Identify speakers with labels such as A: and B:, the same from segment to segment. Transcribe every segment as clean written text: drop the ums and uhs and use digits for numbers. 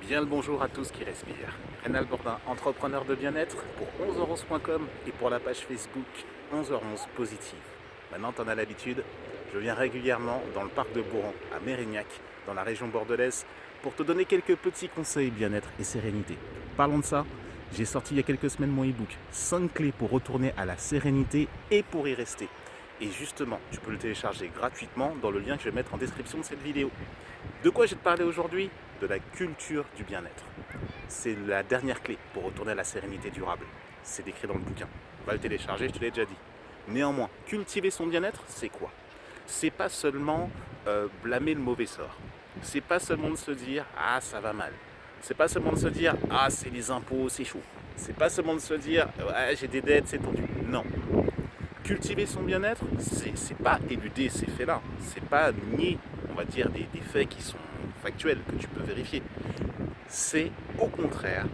A: Bien le bonjour à tous qui respirent. Rénal Bourdin, entrepreneur de bien-être pour 11euros.com et pour la page Facebook 11h11 Positive. Maintenant, t'en as l'habitude, je viens régulièrement dans le parc de Bourran, à Mérignac, dans la région bordelaise, pour te donner quelques petits conseils bien-être et sérénité. Parlons de ça, j'ai sorti il y a quelques semaines mon e-book 5 clés pour retourner à la sérénité et pour y rester. Et justement, tu peux le télécharger gratuitement dans le lien que je vais mettre en description de cette vidéo. De quoi je vais te parler aujourd'hui? De la culture du bien-être. C'est la dernière clé pour retourner à la sérénité durable. C'est décrit dans le bouquin. Va le télécharger, je te l'ai déjà dit. Néanmoins, cultiver son bien-être, c'est quoi? C'est pas seulement blâmer le mauvais sort. C'est pas seulement de se dire ah ça va mal. C'est pas seulement de se dire ah c'est les impôts, c'est chaud. C'est pas seulement de se dire ouais, j'ai des dettes, c'est tendu. Non. Cultiver son bien-être, c'est pas éluder ces faits-là. C'est pas nier, on va dire, des faits qui sont factuels, que tu peux vérifier. C'est au contraire,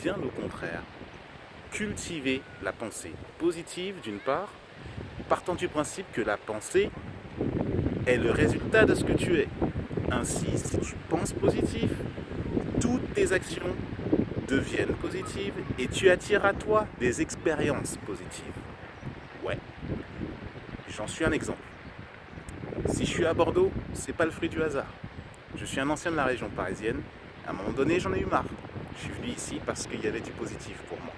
A: bien au contraire, cultiver la pensée positive d'une part, partant du principe que la pensée est le résultat de ce que tu es. Ainsi, si tu penses positif, toutes tes actions deviennent positives et tu attires à toi des expériences positives. Ouais, j'en suis un exemple. Si je suis à Bordeaux, c'est pas le fruit du hasard. Je suis un ancien de la région parisienne. À un moment donné, j'en ai eu marre. Je suis venu ici parce qu'il y avait du positif pour moi.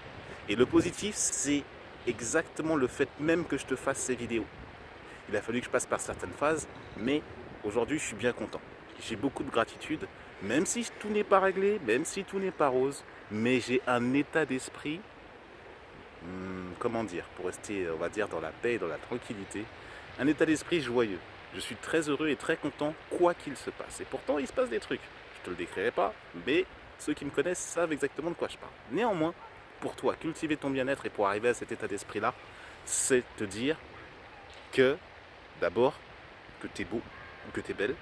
A: Et le positif, c'est exactement le fait même que je te fasse ces vidéos. Il a fallu que je passe par certaines phases, mais aujourd'hui, je suis bien content. J'ai beaucoup de gratitude, même si tout n'est pas réglé, même si tout n'est pas rose, mais j'ai un état d'esprit, comment dire, pour rester, on va dire, dans la paix et dans la tranquillité, un état d'esprit joyeux. Je suis très heureux et très content, quoi qu'il se passe. Et pourtant, il se passe des trucs. Je te le décrirai pas, mais ceux qui me connaissent savent exactement de quoi je parle. Néanmoins, pour toi, cultiver ton bien-être et pour arriver à cet état d'esprit-là, c'est te dire que, d'abord, que tu es beau ou que tu es belle,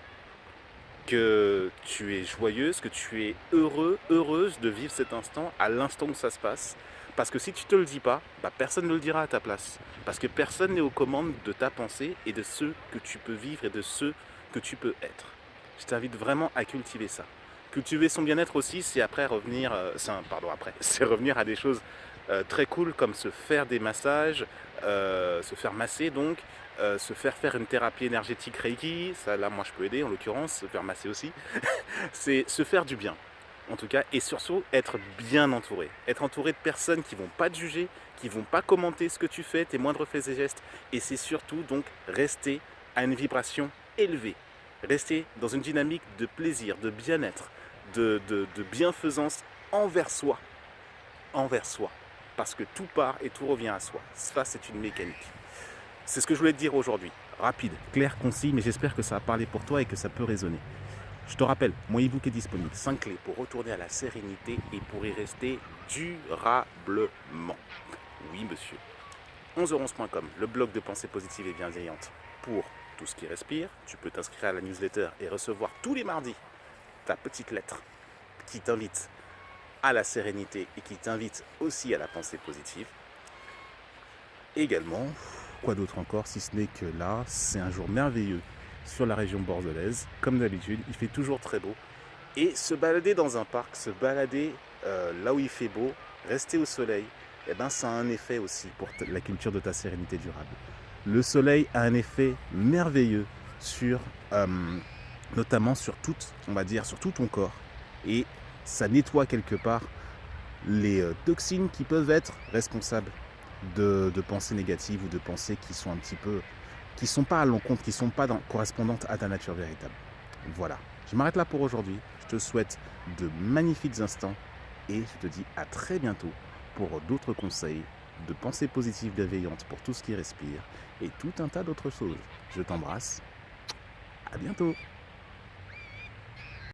A: que tu es joyeuse, que tu es heureux, heureuse de vivre cet instant à l'instant où ça se passe. Parce que si tu te le dis pas, personne ne le dira à ta place. Parce que personne n'est aux commandes de ta pensée et de ce que tu peux vivre et de ce que tu peux être. Je t'invite vraiment à cultiver ça. Cultiver son bien-être aussi, c'est après revenir, c'est revenir à des choses très cool comme se faire des massages, se faire masser donc, se faire une thérapie énergétique Reiki, ça là moi je peux aider en l'occurrence, se faire masser aussi, c'est se faire du bien en tout cas, et surtout être bien entouré. Être entouré de personnes qui vont pas te juger, qui vont pas commenter ce que tu fais, tes moindres faits et gestes, et c'est surtout donc rester à une vibration élevée, rester dans une dynamique de plaisir, de bien-être, de bienfaisance envers soi, parce que tout part et tout revient à soi. Ça, c'est une mécanique. C'est ce que je voulais te dire aujourd'hui. Rapide, clair, concis, mais j'espère que ça a parlé pour toi et que ça peut résonner. Je te rappelle, mon e-book est disponible. 5 clés pour retourner à la sérénité et pour y rester durablement. Oui, monsieur. 11h11.com, le blog de pensée positive et bienveillante pour tout ce qui respire. Tu peux t'inscrire à la newsletter et recevoir tous les mardis ta petite lettre qui t'invite à la sérénité et qui t'invite aussi à la pensée positive. Également, quoi d'autre encore, si ce n'est que là, c'est un jour merveilleux sur la région bordelaise. Comme d'habitude, il fait toujours très beau. Et se balader dans un parc, se balader là où il fait beau, rester au soleil, eh ben, ça a un effet aussi pour la culture de ta sérénité durable. Le soleil a un effet merveilleux sur, notamment sur tout, on va dire, sur tout ton corps. Et ça nettoie quelque part les toxines qui peuvent être responsables de pensées négatives ou de pensées qui sont un petit peu, qui sont pas à l'encontre, qui sont pas correspondantes à ta nature véritable. Voilà, je m'arrête là pour aujourd'hui. Je te souhaite de magnifiques instants et je te dis à très bientôt pour d'autres conseils de pensées positives bienveillantes pour tout ce qui respire et tout un tas d'autres choses. Je t'embrasse, à bientôt.